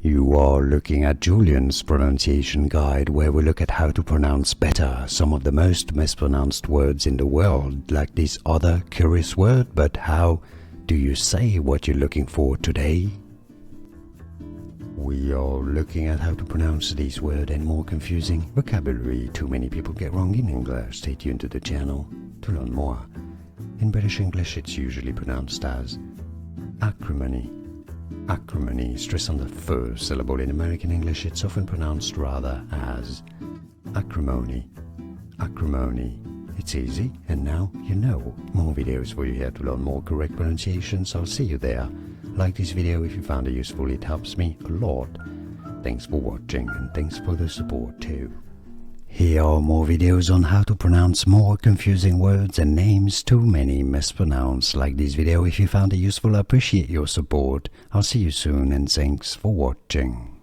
You are looking at Julian's pronunciation guide, where we look at how to pronounce better some of the most mispronounced words in the world, like this other curious word. But how do you say what you're looking for today? We are looking at how to pronounce this word and more confusing vocabulary too many people get wrong in English. Stay tuned to the channel to learn more. In British English, it's usually pronounced as acrimony. Acrimony, stress on the first syllable. In American English, it's often pronounced rather as acrimony. Acrimony. It's easy, and now you know. More videos for you here to learn more correct pronunciations. I'll see you there. Like this video if you found it useful, it helps me a lot. Thanks for watching, and thanks for the support too. Here are more videos on how to pronounce more confusing words and names too many mispronounced. Like this video if you found it useful. I appreciate your support. I'll see you soon, and thanks for watching.